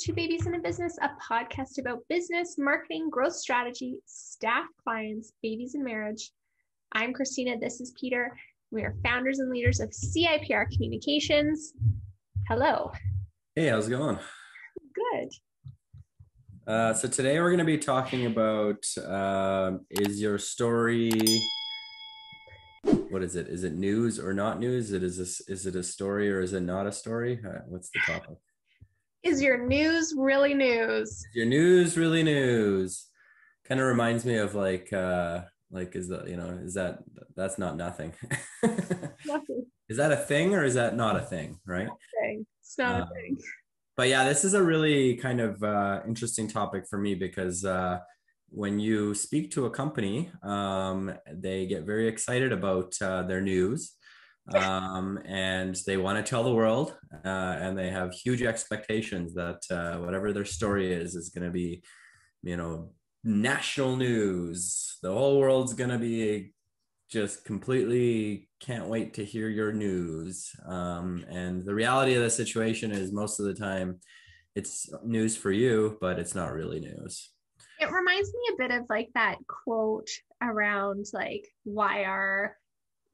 to Babies in a Business, a podcast about business, marketing, growth strategy, staff, clients, babies, and marriage. I'm Christina. This is Peter. We are founders and leaders of CIPR Communications. Hello. Hey, how's it going? Good. So today we're going to be talking about is your story, what is it? Is it news or not news? Is it a story or is it not a story? What's the topic? Is your news really news? Is your news really news? Kind of reminds me of like is that, is that's not nothing. Nothing. Is that a thing or is that not a thing, right? Nothing. It's not a thing. But yeah, this is a really kind of interesting topic for me because when you speak to a company, they get very excited about their news and they want to tell the world and they have huge expectations that whatever their story is going to be, national news. The whole world's going to be just completely can't wait to hear your news. And the reality of the situation is most of the time it's news for you, but it's not really news. It reminds me a bit of like that quote around like why are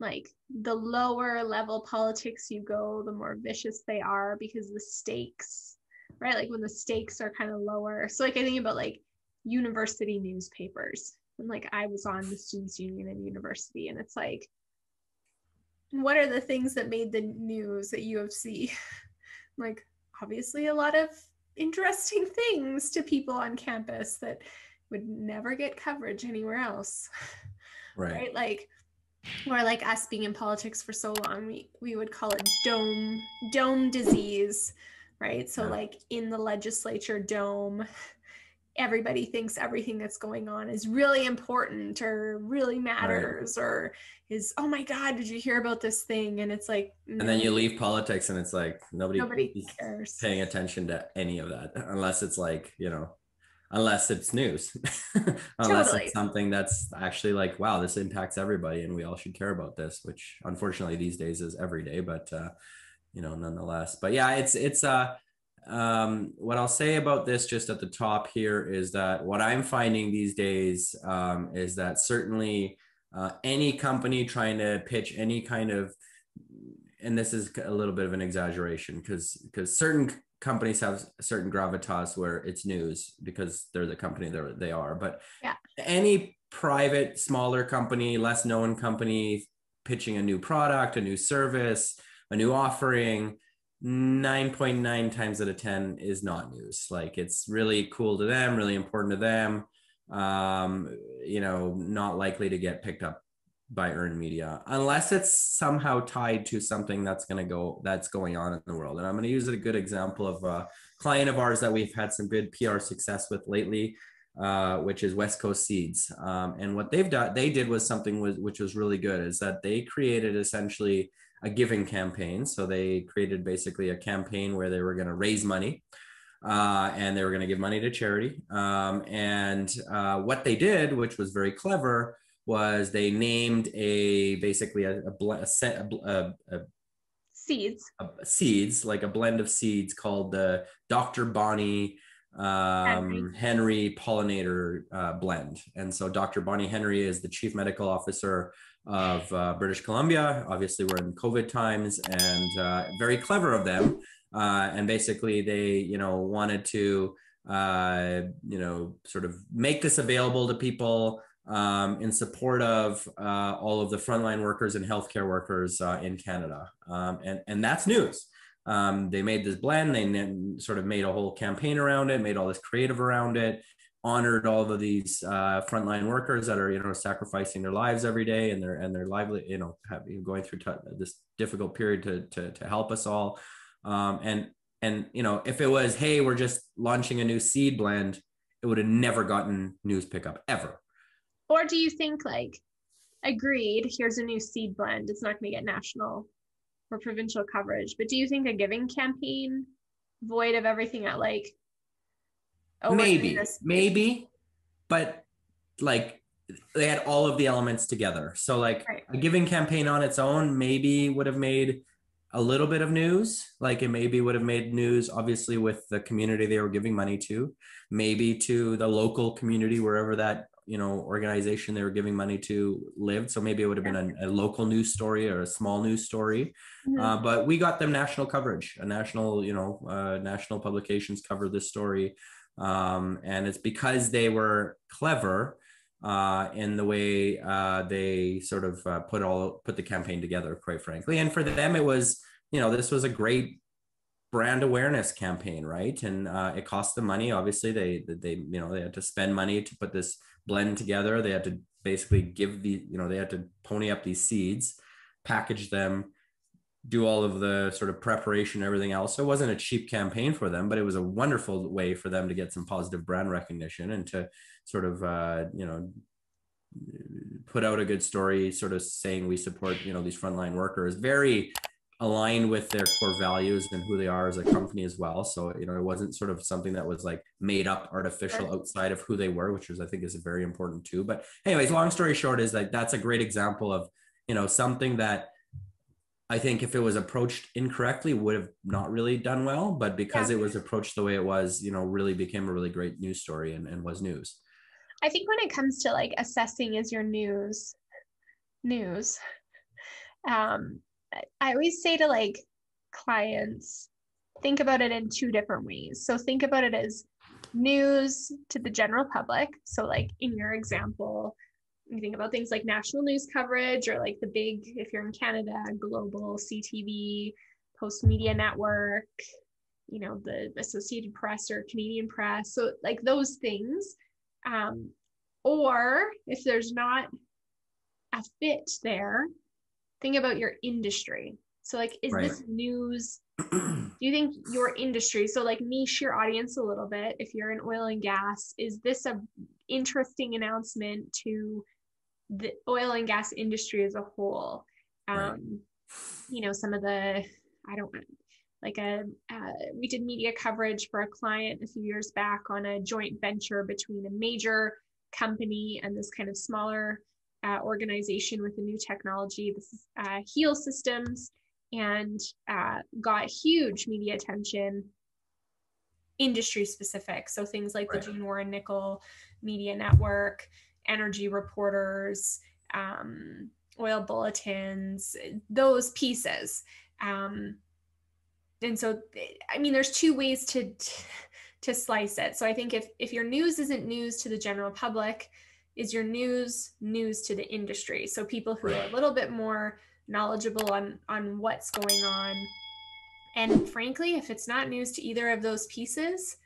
like the lower level politics you go, the more vicious they are because the stakes, right? Like when the stakes are kind of lower. So like I think about like university newspapers. And like I was on the students union in university, and it's like, what are the things that made the news at U of C? Like obviously a lot of interesting things to people on campus that would never get coverage anywhere else. Right? Like, or like us being in politics for so long, we would call it dome disease, right? So like in the legislature dome, everybody thinks everything that's going on is really important or really matters, or is, oh my God, did you hear about this thing? And it's like, no. And then you leave politics and it's like nobody cares paying attention to any of that unless it's like, unless it's news. Unless it's something that's actually like, wow, this impacts everybody and we all should care about this, which unfortunately these days is every day, but nonetheless. But yeah, it's what I'll say about this just at the top here is that what I'm finding these days is that certainly any company trying to pitch any kind of, and this is a little bit of an exaggeration because certain companies have a certain gravitas where it's news because they're the company they are. But any private, smaller company, less known company pitching a new product, a new service, a new offering, 9.9 times out of 10 is not news. Like it's really cool to them, really important to them. Not likely to get picked up by earned media unless it's somehow tied to something that's going on in the world. And I'm going to use a good example of a client of ours that we've had some good PR success with lately, which is West Coast Seeds. And what they did was something which was really good, is that they created essentially a giving campaign. So they created basically a campaign where they were going to raise money and they were going to give money to charity. And what they did, which was very clever, was they named basically a seeds, like a blend of seeds called the Dr. Bonnie Henry pollinator blend. And so Dr. Bonnie Henry is the chief medical officer of British Columbia. Obviously we're in COVID times, and very clever of them. And basically they, wanted to, sort of make this available to people in support of all of the frontline workers and healthcare workers in Canada. And that's news. They made this blend, they sort of made a whole campaign around it, made all this creative around it, honored all of these frontline workers that are, sacrificing their lives every day and their lively, going through this difficult period to help us all. And if it was, hey, we're just launching a new seed blend, it would have never gotten news pickup ever. Or do you think like, agreed, here's a new seed blend, it's not going to get national or provincial coverage, but do you think a giving campaign, void of everything at like, maybe, but like they had all of the elements together. So like a giving campaign on its own maybe would have made a little bit of news. Like it maybe would have made news, obviously, with the community they were giving money to, maybe to the local community, wherever that, organization they were giving money to lived. So maybe it would have been a local news story or a small news story. Mm-hmm. But we got them national coverage, national publications covered this story. And it's because they were clever in the way they sort of put the campaign together, quite frankly. And for them, it was, this was a great brand awareness campaign, right? And it cost them money. Obviously, they had to spend money to put this blend together. They had to basically they had to pony up these seeds, package them, do all of the sort of preparation, everything else. So it wasn't a cheap campaign for them, but it was a wonderful way for them to get some positive brand recognition and to sort of, put out a good story, sort of saying we support, these frontline workers, very aligned with their core values and who they are as a company as well. So, it wasn't sort of something that was like made up artificial outside of who they were, which I think is very important too. But anyways, long story short is like, that's a great example of, something that I think if it was approached incorrectly would have not really done well, but because it was approached the way it was, really became a really great news story and was news. I think when it comes to like assessing is your news, I always say to like clients, think about it in two different ways. So think about it as news to the general public. So like in your example, you think about things like national news coverage or like the big, if you're in Canada, global CTV, Post Media Network, the Associated Press or Canadian Press. So like those things. Or if there's not a fit there, think about your industry. So like, is this news? Do you think your industry, so like niche your audience a little bit, if you're in oil and gas, is this a interesting announcement to the oil and gas industry as a whole? Some of the, we did media coverage for a client a few years back on a joint venture between a major company and this kind of smaller organization with a new technology. This is Heal Systems, and got huge media attention, industry specific. So things like the Gene Warren Nickel Media Network, Energy Reporters, Oil Bulletins, those pieces. And so, there's two ways to slice it. So I think if your news isn't news to the general public, is your news to the industry? So people who are a little bit more knowledgeable on what's going on. And frankly, if it's not news to either of those pieces,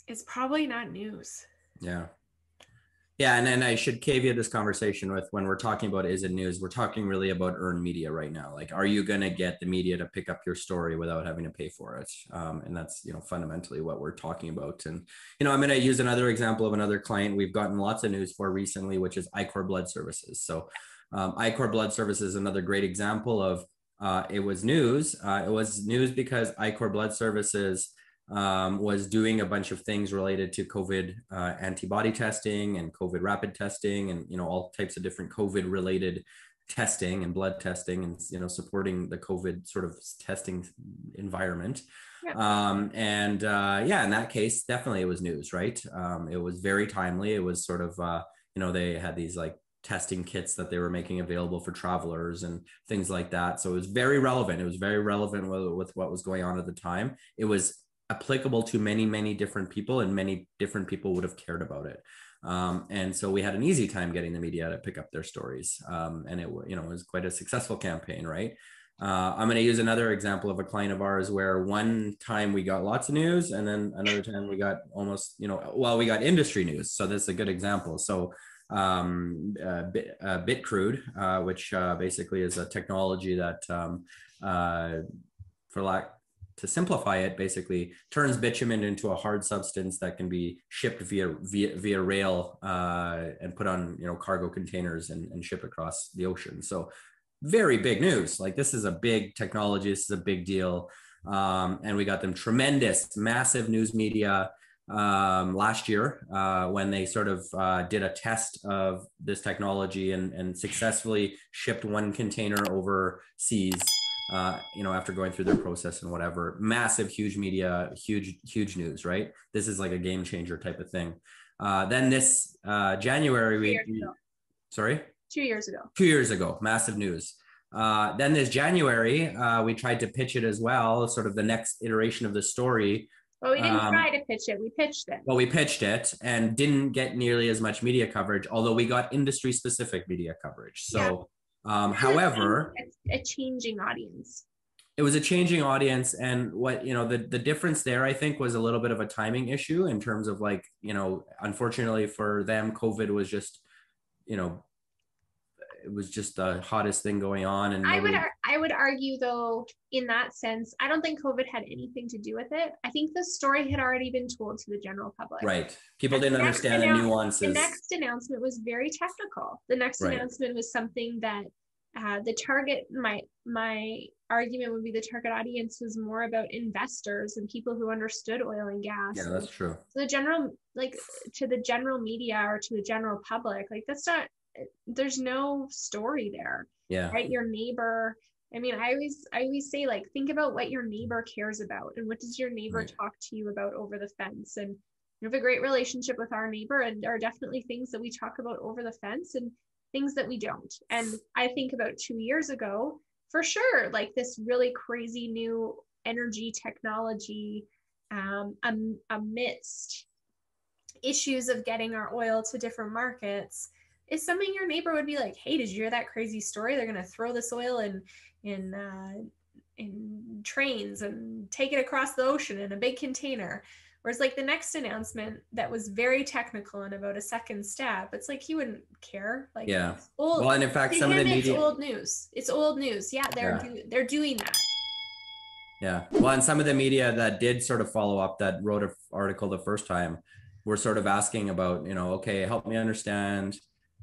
it's probably not news. Yeah, and then I should caveat this conversation with, when we're talking about is it news, we're talking really about earned media right now. Like, are you going to get the media to pick up your story without having to pay for it? And that's, fundamentally what we're talking about. And, I'm going to use another example of another client we've gotten lots of news for recently, which is I-Corps Blood Services. So I-Corps Blood Services is another great example of it was news. It was news because I-Corps Blood Services was doing a bunch of things related to COVID antibody testing and COVID rapid testing and, all types of different COVID related testing and blood testing and, supporting the COVID sort of testing environment. In that case, definitely it was news, right? It was very timely. It was sort of, they had these like testing kits that they were making available for travelers and things like that. So it was very relevant. It was very relevant with what was going on at the time. It was applicable to many, many different people, and many different people would have cared about it. And so we had an easy time getting the media to pick up their stories. And it was quite a successful campaign, right? I'm going to use another example of a client of ours where one time we got lots of news, and then another time we got almost, we got industry news. So this is a good example. So BitCrude, which basically is a technology that, to simplify it, basically turns bitumen into a hard substance that can be shipped via rail and put on cargo containers and ship across the ocean. So very big news. Like, this is a big technology. This is a big deal. And we got them tremendous, massive news media last year when they sort of did a test of this technology and successfully shipped one container overseas after going through their process and whatever. Massive, huge media, huge news, right? This is like a game changer type of thing. Then this January, sorry? 2 years ago. 2 years ago, massive news. Then this January, we tried to pitch it as well, sort of the next iteration of the story. Well, we didn't try to pitch it. We pitched it. Well, we pitched it and didn't get nearly as much media coverage, although we got industry-specific media coverage. So, however, it's a changing audience. It was a changing audience, and what the difference there, I think, was a little bit of a timing issue in terms of like, unfortunately for them, COVID was just, it was just the hottest thing going on. And I would argue, though, in that sense, I don't think COVID had anything to do with it. I think the story had already been told to the general public. Right. People didn't understand the nuances. The next announcement was very technical. The next announcement was something that the target, my argument would be the target audience was more about investors and people who understood oil and gas. Yeah, that's true. So to the general media or to the general public, like that's not, there's no story there. Yeah. Right. Your neighbor. I mean, I always say, like, think about what your neighbor cares about and what does your neighbor talk to you about over the fence. And we have a great relationship with our neighbor, and there are definitely things that we talk about over the fence and things that we don't. And I think about 2 years ago, for sure, like this really crazy new energy technology amidst issues of getting our oil to different markets is something your neighbor would be like, hey, did you hear that crazy story? They're going to throw this oil in trains and take it across the ocean in a big container. Whereas like the next announcement that was very technical and about a second step, it's like he wouldn't care. Like, yeah. Well, and in fact, some of the media, it's old news. It's old news. Yeah, they're doing that. Yeah. Well, and some of the media that did sort of follow up, that wrote an article the first time, were sort of asking about, okay, help me understand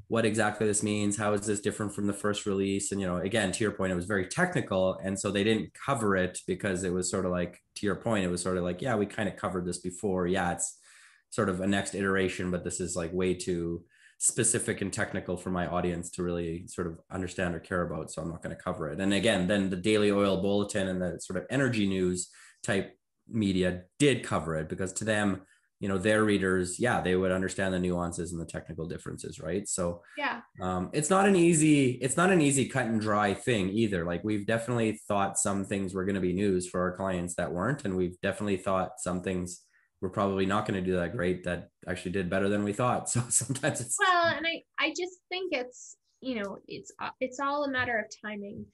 what exactly this means. How is this different from the first release? And, again, to your point, it was very technical. And so they didn't cover it because it was sort of like, to your point, it was sort of like, yeah, we kind of covered this before. Yeah, it's sort of a next iteration, but this is like way too specific and technical for my audience to really sort of understand or care about. So I'm not going to cover it. And again, then the Daily Oil Bulletin and the sort of energy news type media did cover it, because to them, their readers, they would understand the nuances and the technical differences, right? So it's not an easy cut and dry thing either. Like, we've definitely thought some things were going to be news for our clients that weren't, and we've definitely thought some things were probably not going to do that great that actually did better than we thought. So sometimes it's and I just think it's it's all a matter of timing.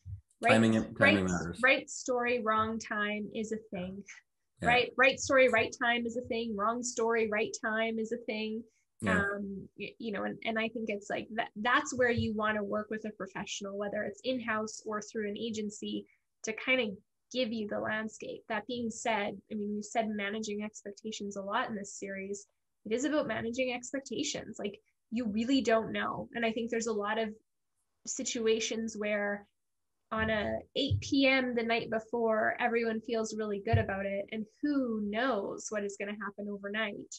Right? Timing matters. Right story, wrong time is a thing. Yeah. Right story, right time is a thing. Wrong story, right time is a thing. Yeah. And I think it's like that's where you want to work with a professional, whether it's in-house or through an agency, to kind of give you the landscape. That being said, I mean, you said managing expectations a lot in this series. It is about managing expectations. Like, you really don't know. And I think there's a lot of situations where on a 8 p.m. the night before, everyone feels really good about it, and who knows what is going to happen overnight.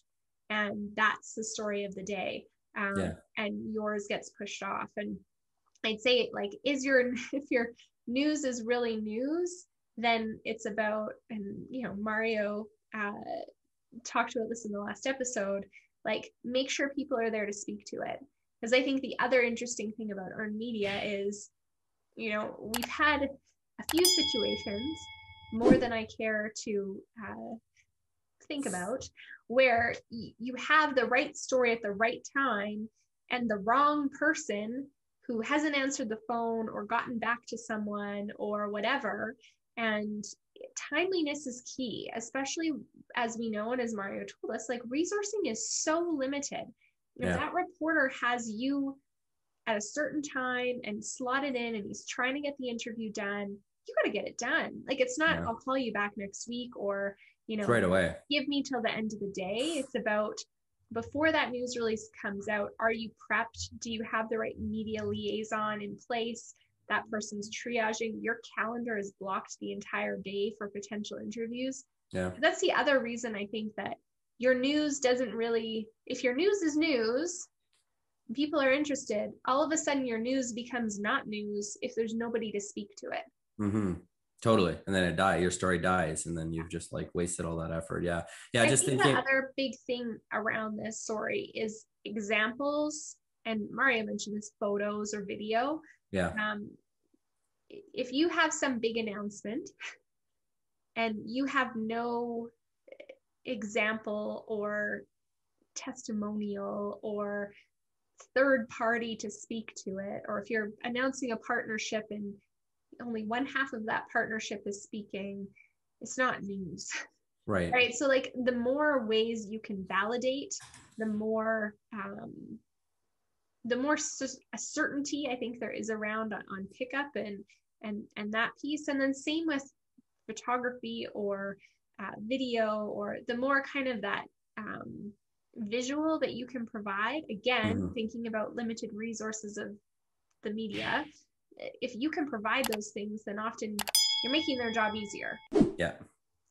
And that's the story of the day. And yours gets pushed off. And I'd say, like, if your news is really news, then it's about, and Mario talked about this in the last episode, like, make sure people are there to speak to it. Because I think the other interesting thing about earned media is, we've had a few situations, more than I care to think about, where you have the right story at the right time, and the wrong person who hasn't answered the phone or gotten back to someone or whatever. And timeliness is key, especially as we know, and as Mario told us, like, resourcing is so limited. If that reporter has you at a certain time and slotted in, and he's trying to get the interview done, you got to get it done. Like, it's not, I'll call you back next week, or, right away, give me till the end of the day. It's about, before that news release comes out, are you prepped? Do you have the right media liaison in place? That person's triaging. Your calendar is blocked the entire day for potential interviews. Yeah. That's the other reason I think that your news doesn't really, if your news is news, people are interested, all of a sudden your news becomes not news if there's nobody to speak to it. Mm-hmm. Totally. And then your story dies, and then you've just like wasted all that effort. Yeah. Yeah. I Just think thinking. the other big thing around this story is examples, and Mario mentioned this, photos or video. Yeah. If you have some big announcement and you have no example or testimonial or third party to speak to it, or if you're announcing a partnership and only one half of that partnership is speaking, it's not news. Right. Right. So like the more ways you can validate, the more certainty I think there is around on pickup and that piece. And then same with photography or video, or the more kind of that visual that you can provide. Again, thinking about limited resources of the media, if you can provide those things, then often you're making their job easier. Yeah.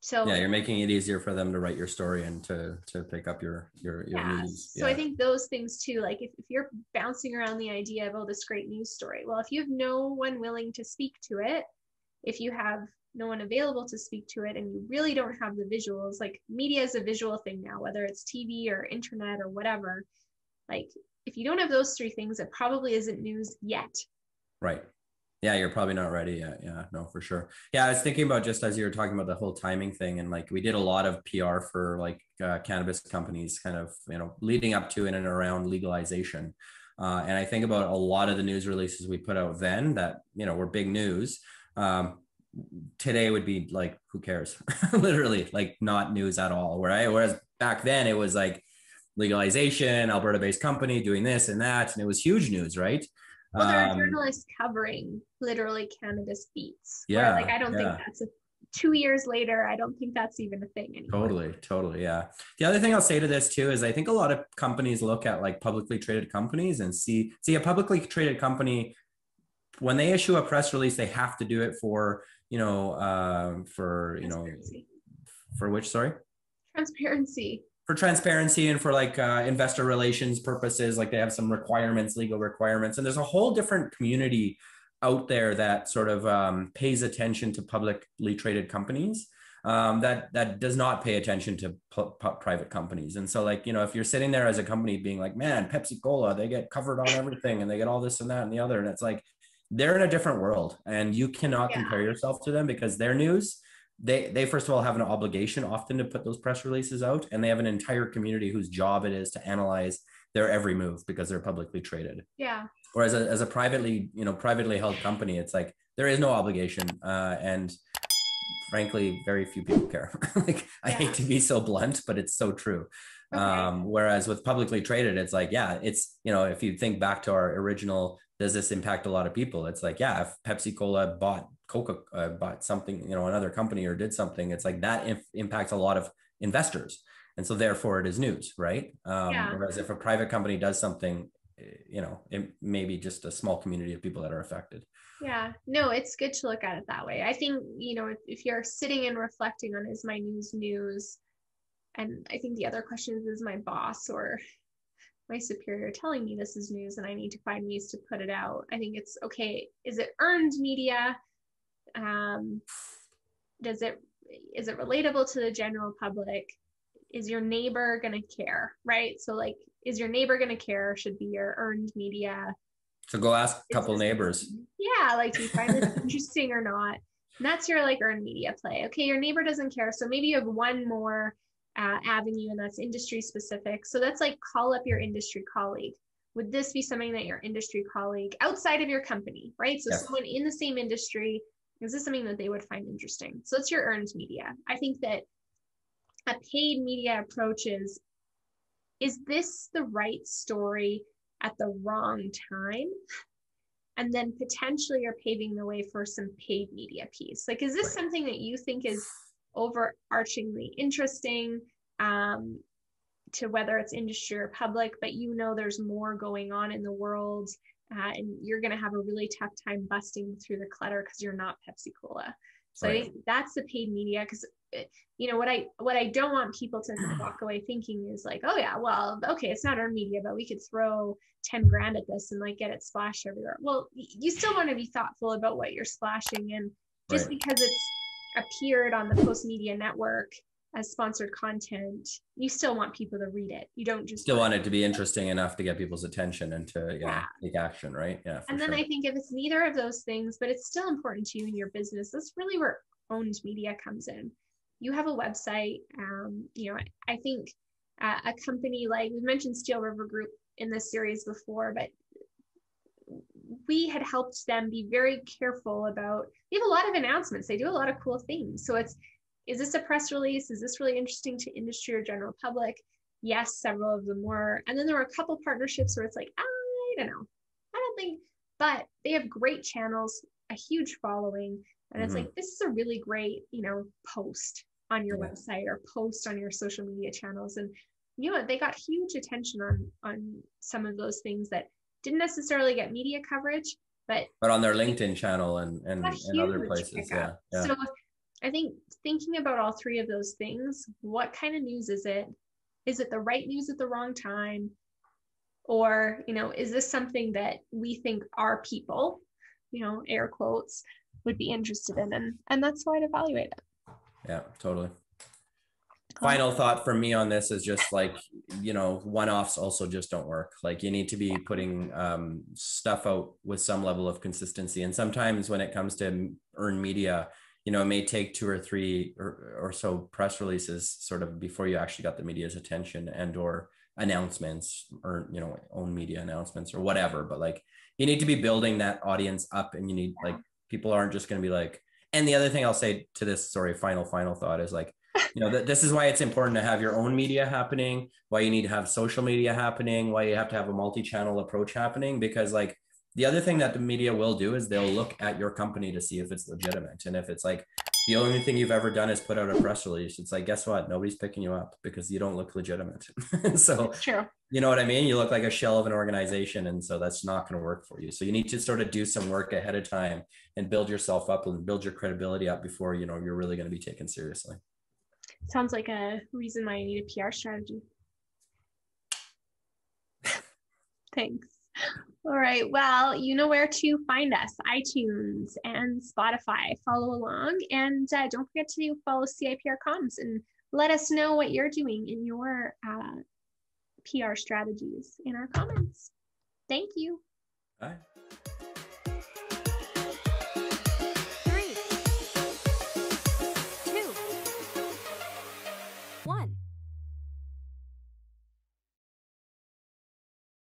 So yeah, you're making it easier for them to write your story and to pick up your news. So I think those things too, like if you're bouncing around the idea of, oh, this great news story, well, if you have no one willing to speak to it, if you have no one available to speak to it, and you really don't have the visuals, like media is a visual thing now, whether it's TV or internet or whatever, like if you don't have those three things, it probably isn't news yet. Right. Yeah, you're probably not ready yet. Yeah, no, for sure. Yeah, I was thinking about, just as you were talking about the whole timing thing, and like we did a lot of PR for like cannabis companies kind of, leading up to and around legalization. And I think about a lot of the news releases we put out then that, were big news. Today would be like, who cares? Literally like not news at all. Whereas back then it was like legalization, Alberta-based company doing this and that, and it was huge news, right? Well, there are journalists covering literally cannabis beats. Yeah. Like I don't think that's 2 years later, I don't think that's even a thing anymore. Totally. Yeah. The other thing I'll say to this too is I think a lot of companies look at like publicly traded companies and see a publicly traded company, when they issue a press release, they have to do it for, for which, sorry? Transparency. For transparency and for like investor relations purposes, like they have some requirements, legal requirements. And there's a whole different community out there that sort of pays attention to publicly traded companies that does not pay attention to private companies. And so like, if you're sitting there as a company being like, man, Pepsi Cola, they get covered on everything and they get all this and that and the other. And it's like, they're in a different world and you cannot compare yourself to them, because their news, they first of all have an obligation often to put those press releases out, and they have an entire community whose job it is to analyze their every move because they're publicly traded. Yeah. Whereas as a privately held company, it's like there is no obligation, and frankly, very few people care. Like I hate to be so blunt, but it's so true. Okay. Whereas with publicly traded, it's like, it's, if you think back to our original, does this impact a lot of people? It's like, if Pepsi Cola bought bought something, another company, or did something, it's like that impacts a lot of investors. And so therefore it is news, right? Whereas if a private company does something, it may be just a small community of people that are affected. Yeah, no, it's good to look at it that way. I think, if you're sitting and reflecting on, is my news? And I think the other question is my boss or my superior telling me this is news and I need to find ways to put it out? I think it's okay. Is it earned media? Is it relatable to the general public? Is your neighbor going to care? Right. So like, is your neighbor going to care? Should be your earned media. So go ask a couple neighbors. Yeah. Like, do you find this interesting or not? And that's your like earned media play. Okay. Your neighbor doesn't care. So maybe you have one more avenue, and that's industry specific. So that's like, call up your industry colleague. Would this be something that your industry colleague outside of your company, right? So someone in the same industry, is this something that they would find interesting? So it's your earned media. I think that a paid media approach is this the right story at the wrong time? And then potentially you're paving the way for some paid media piece. Like, is this something that you think is overarchingly interesting to whether it's industry or public, but there's more going on in the world, and you're going to have a really tough time busting through the clutter because you're not Pepsi Cola. So I think that's the paid media, because what I don't want people to walk away thinking is like, oh yeah, well, okay, it's not our media, but we could throw 10 grand at this and like get it splashed everywhere. Well, you still want to be thoughtful about what you're splashing and just because it's appeared on the Postmedia Network as sponsored content, you still want people to read it. You don't just still want it to be interesting enough to get people's attention and to take action, right? Yeah. And then I think if it's neither of those things, but it's still important to you in your business, that's really where owned media comes in. You have a website. I think a company like, we mentioned Steel River Group in this series before, but we had helped them be very careful about, they have a lot of announcements. They do a lot of cool things. So is this a press release? Is this really interesting to industry or general public? Yes, several of them were. And then there were a couple partnerships where it's like, I don't know. I don't think, but they have great channels, a huge following. And it's like, this is a really great, post on your website or post on your social media channels. And they got huge attention on some of those things that didn't necessarily get media coverage, but on their LinkedIn channel and other places. Yeah. So I think thinking about all three of those things, what kind of news is it? Is it the right news at the wrong time? Or, is this something that we think our people, air quotes, would be interested in? And that's why I'd evaluate it. Yeah, totally. Final thought from me on this is just like, one-offs also just don't work. Like you need to be putting stuff out with some level of consistency. And sometimes when it comes to earned media, it may take 2 or 3 or so press releases sort of before you actually got the media's attention and or announcements or, own media announcements or whatever. But like, you need to be building that audience up, and you need like, people aren't just going to be like, and the other thing I'll say to this, final thought is like, this is why it's important to have your own media happening, why you need to have social media happening, why you have to have a multi-channel approach happening, because like the other thing that the media will do is they'll look at your company to see if it's legitimate. And if it's like the only thing you've ever done is put out a press release, it's like, guess what? Nobody's picking you up because you don't look legitimate. So, true. You know what I mean? You look like a shell of an organization. And so that's not going to work for you. So you need to sort of do some work ahead of time and build yourself up and build your credibility up before, you're really going to be taken seriously. Sounds like a reason why I need a PR strategy. Thanks. All right. Well, you know where to find us, iTunes and Spotify. Follow along, and don't forget to follow CIPR Comms and let us know what you're doing in your PR strategies in our comments. Thank you. Bye.